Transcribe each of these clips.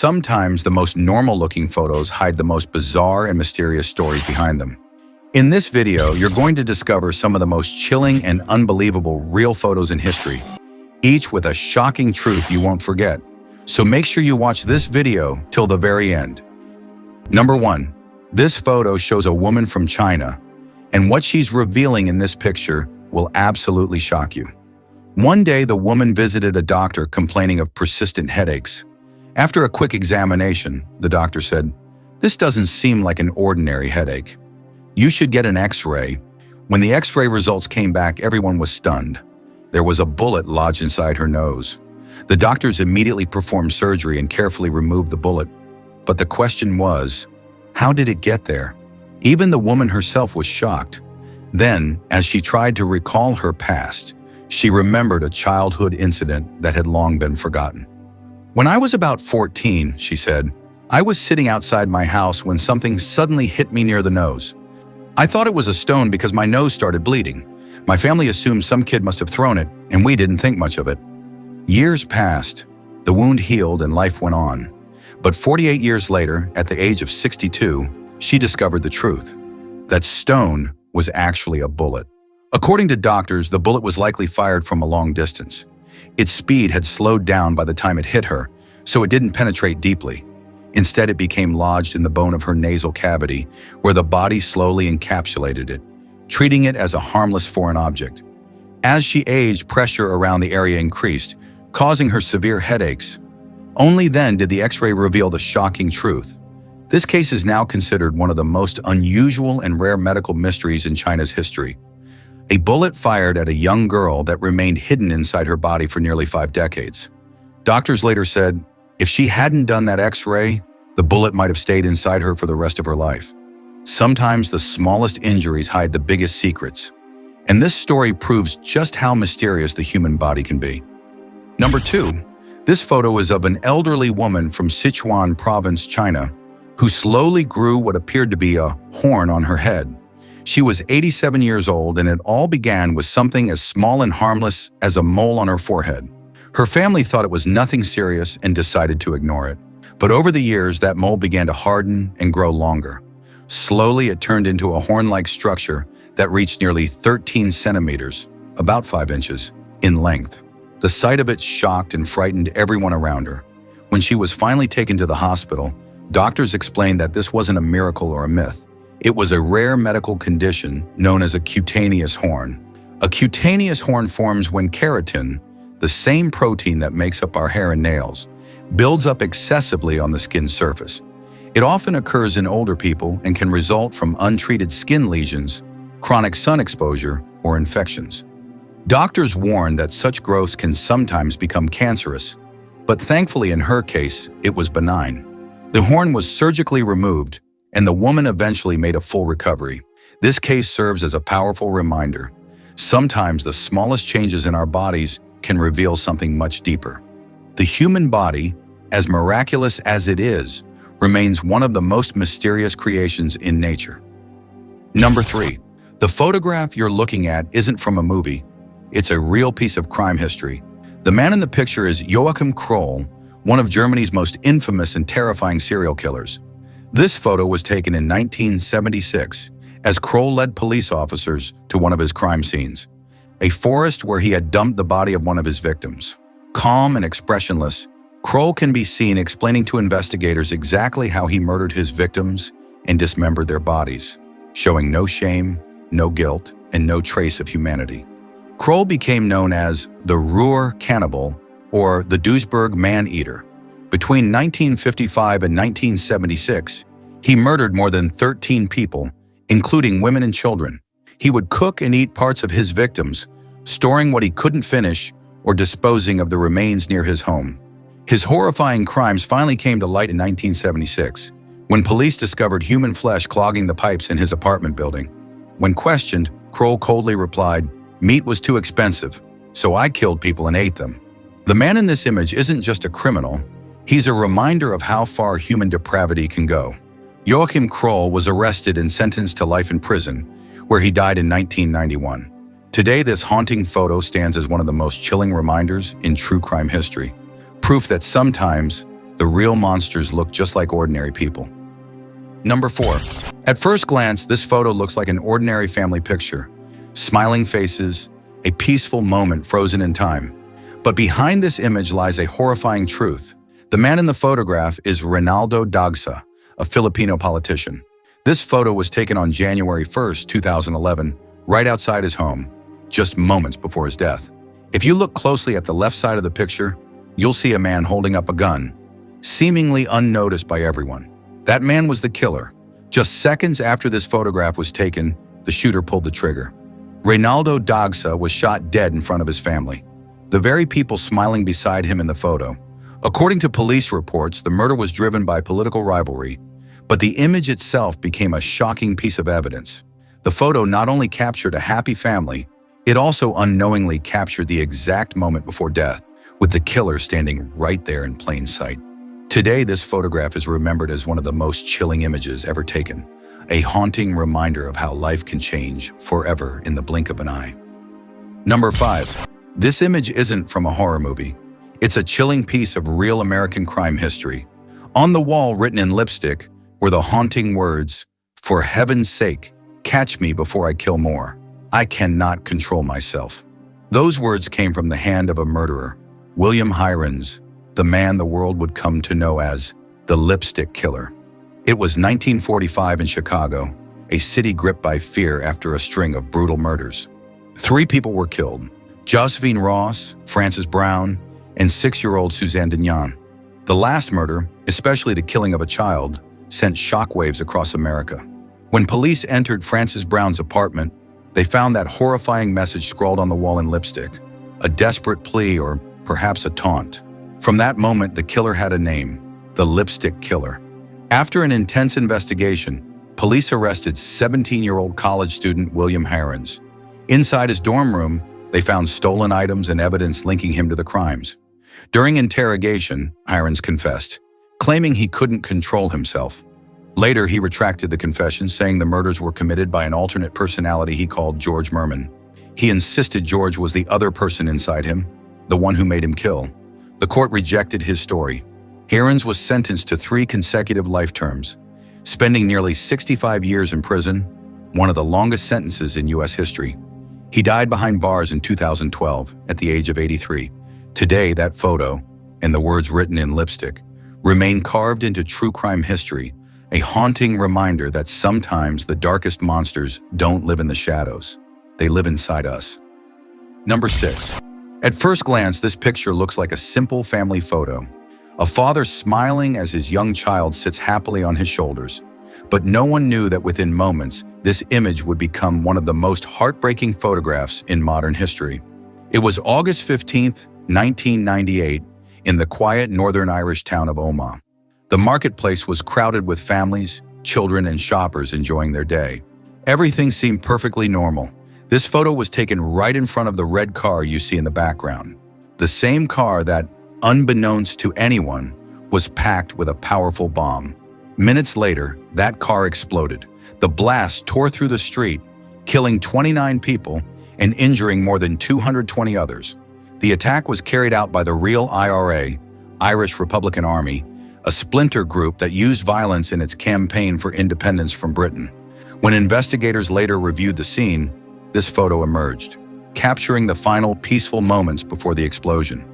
Sometimes the most normal-looking photos hide the most bizarre and mysterious stories behind them. In this video, you're going to discover some of the most chilling and unbelievable real photos in history, each with a shocking truth you won't forget. So make sure you watch this video till the very end. Number 1. This photo shows a woman from China, and what she's revealing in this picture will absolutely shock you. One day, the woman visited a doctor complaining of persistent headaches. After a quick examination, the doctor said, "This doesn't seem like an ordinary headache. You should get an X-ray." When the X-ray results came back, everyone was stunned. There was a bullet lodged inside her nose. The doctors immediately performed surgery and carefully removed the bullet. But the question was, how did it get there? Even the woman herself was shocked. Then, as she tried to recall her past, she remembered a childhood incident that had long been forgotten. "When I was about 14, she said, I was sitting outside my house when something suddenly hit me near the nose. I thought it was a stone because my nose started bleeding. My family assumed some kid must have thrown it, and we didn't think much of it." Years passed, the wound healed and life went on. But 48 years later, at the age of 62, she discovered the truth. That stone was actually a bullet. According to doctors, the bullet was likely fired from a long distance. Its speed had slowed down by the time it hit her, so it didn't penetrate deeply. Instead, it became lodged in the bone of her nasal cavity, where the body slowly encapsulated it, treating it as a harmless foreign object. As she aged, pressure around the area increased, causing her severe headaches. Only then did the X-ray reveal the shocking truth. This case is now considered one of the most unusual and rare medical mysteries in China's history. A bullet fired at a young girl that remained hidden inside her body for nearly 5 decades. Doctors later said, if she hadn't done that X-ray, the bullet might have stayed inside her for the rest of her life. Sometimes the smallest injuries hide the biggest secrets. And this story proves just how mysterious the human body can be. Number 2. This photo is of an elderly woman from Sichuan province, China, who slowly grew what appeared to be a horn on her head. She was 87 years old, and it all began with something as small and harmless as a mole on her forehead. Her family thought it was nothing serious and decided to ignore it. But over the years, that mole began to harden and grow longer. Slowly, it turned into a horn-like structure that reached nearly 13 centimeters, about 5 inches, in length. The sight of it shocked and frightened everyone around her. When she was finally taken to the hospital, doctors explained that this wasn't a miracle or a myth. It was a rare medical condition known as a cutaneous horn. A cutaneous horn forms when keratin, the same protein that makes up our hair and nails, builds up excessively on the skin surface. It often occurs in older people and can result from untreated skin lesions, chronic sun exposure, or infections. Doctors warn that such growths can sometimes become cancerous, but thankfully in her case, it was benign. The horn was surgically removed, and the woman eventually made a full recovery. This case serves as a powerful reminder. Sometimes the smallest changes in our bodies can reveal something much deeper. The human body, as miraculous as it is, remains one of the most mysterious creations in nature. Number 3. The photograph you're looking at isn't from a movie. It's a real piece of crime history. The man in the picture is Joachim Kroll, one of Germany's most infamous and terrifying serial killers. This photo was taken in 1976 as Kroll led police officers to one of his crime scenes, a forest where he had dumped the body of one of his victims. Calm and expressionless, Kroll can be seen explaining to investigators exactly how he murdered his victims and dismembered their bodies, showing no shame, no guilt, and no trace of humanity. Kroll became known as the Ruhr Cannibal, or the Duisburg Man-Eater. Between 1955 and 1976, he murdered more than 13 people, including women and children. He would cook and eat parts of his victims, storing what he couldn't finish or disposing of the remains near his home. His horrifying crimes finally came to light in 1976, when police discovered human flesh clogging the pipes in his apartment building. When questioned, Kroll coldly replied, "Meat was too expensive, so I killed people and ate them." The man in this image isn't just a criminal. He's a reminder of how far human depravity can go. Joachim Kroll was arrested and sentenced to life in prison, where he died in 1991. Today, this haunting photo stands as one of the most chilling reminders in true crime history, proof that sometimes The real monsters look just like ordinary people. Number 4. At first glance, this photo looks like an ordinary family picture. Smiling faces, a peaceful moment frozen in time. But behind this image lies a horrifying truth. The man in the photograph is Ronaldo Dagsa, a Filipino politician. This photo was taken on January 1st, 2011, right outside his home, just moments before his death. If you look closely at the left side of the picture, you'll see a man holding up a gun, seemingly unnoticed by everyone. That man was the killer. Just seconds after this photograph was taken, the shooter pulled the trigger. Ronaldo Dagsa was shot dead in front of his family, the very people smiling beside him in the photo. According to police reports, the murder was driven by political rivalry, but the image itself became a shocking piece of evidence. The photo not only captured a happy family, it also unknowingly captured the exact moment before death, with the killer standing right there in plain sight. Today, this photograph is remembered as one of the most chilling images ever taken, a haunting reminder of how life can change forever in the blink of an eye. Number 5. This image isn't from a horror movie. It's a chilling piece of real American crime history. On the wall, written in lipstick, were the haunting words, "For heaven's sake, catch me before I kill more. I cannot control myself." Those words came from the hand of a murderer, William Heirens, the man the world would come to know as the Lipstick Killer. It was 1945 in Chicago, a city gripped by fear after a string of brutal murders. 3 people were killed: Josephine Ross, Frances Brown, and 6-year-old Suzanne Dignan. The last murder, especially the killing of a child, sent shockwaves across America. When police entered Frances Brown's apartment, they found that horrifying message scrawled on the wall in lipstick, a desperate plea or perhaps a taunt. From that moment, the killer had a name: the Lipstick Killer. After an intense investigation, police arrested 17-year-old college student William Heirens. Inside his dorm room, they found stolen items and evidence linking him to the crimes. During interrogation, Heirens confessed, claiming he couldn't control himself. Later, he retracted the confession, saying the murders were committed by an alternate personality he called George Merman. He insisted George was the other person inside him, the one who made him kill. The court rejected his story. Heirens was sentenced to 3 consecutive life terms, spending nearly 65 years in prison, one of the longest sentences in U.S. history. He died behind bars in 2012 at the age of 83. Today, that photo, and the words written in lipstick, remain carved into true crime history, a haunting reminder that sometimes the darkest monsters don't live in the shadows. They live inside us. Number 6. At first glance, this picture looks like a simple family photo. A father smiling as his young child sits happily on his shoulders. But no one knew that within moments, this image would become one of the most heartbreaking photographs in modern history. It was August 15th, 1998, in the quiet northern Irish town of Omagh. The marketplace was crowded with families, children, and shoppers enjoying their day. Everything seemed perfectly normal. This photo was taken right in front of the red car you see in the background. The same car that, unbeknownst to anyone, was packed with a powerful bomb. Minutes later, that car exploded. The blast tore through the street, killing 29 people and injuring more than 220 others. The attack was carried out by the real IRA, Irish Republican Army, a splinter group that used violence in its campaign for independence from Britain. When investigators later reviewed the scene, this photo emerged, capturing the final peaceful moments before the explosion.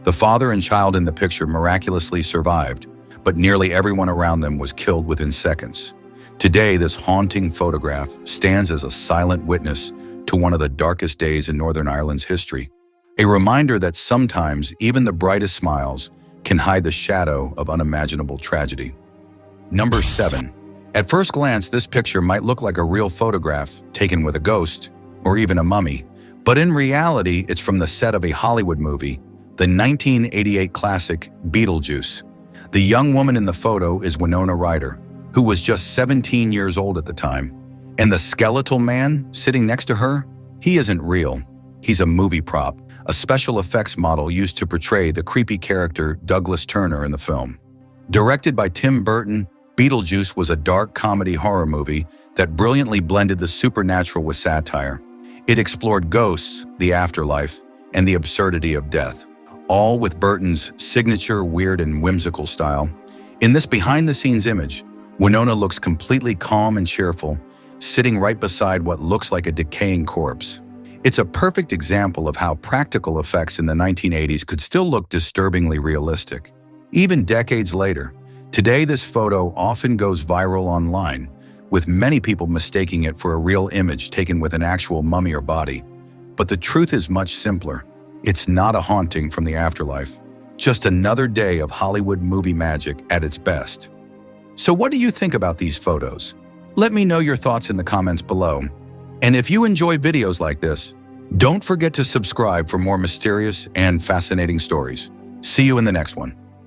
The father and child in the picture miraculously survived, but nearly everyone around them was killed within seconds. Today, this haunting photograph stands as a silent witness to one of the darkest days in Northern Ireland's history, a reminder that sometimes even the brightest smiles can hide the shadow of unimaginable tragedy. Number 7. At first glance, this picture might look like a real photograph taken with a ghost or even a mummy, but in reality, it's from the set of a Hollywood movie, the 1988 classic Beetlejuice. The young woman in the photo is Winona Ryder, who was just 17 years old at the time. And the skeletal man sitting next to her, he isn't real. He's a movie prop, a special effects model used to portray the creepy character Douglas Turner in the film. Directed by Tim Burton, Beetlejuice was a dark comedy horror movie that brilliantly blended the supernatural with satire. It explored ghosts, the afterlife, and the absurdity of death, all with Burton's signature weird and whimsical style. In this behind-the-scenes image, Winona looks completely calm and cheerful, sitting right beside what looks like a decaying corpse. It's a perfect example of how practical effects in the 1980s could still look disturbingly realistic. Even decades later, today this photo often goes viral online, with many people mistaking it for a real image taken with an actual mummy or body. But the truth is much simpler. It's not a haunting from the afterlife, just another day of Hollywood movie magic at its best. So what do you think about these photos? Let me know your thoughts in the comments below. And if you enjoy videos like this, don't forget to subscribe for more mysterious and fascinating stories. See you in the next one.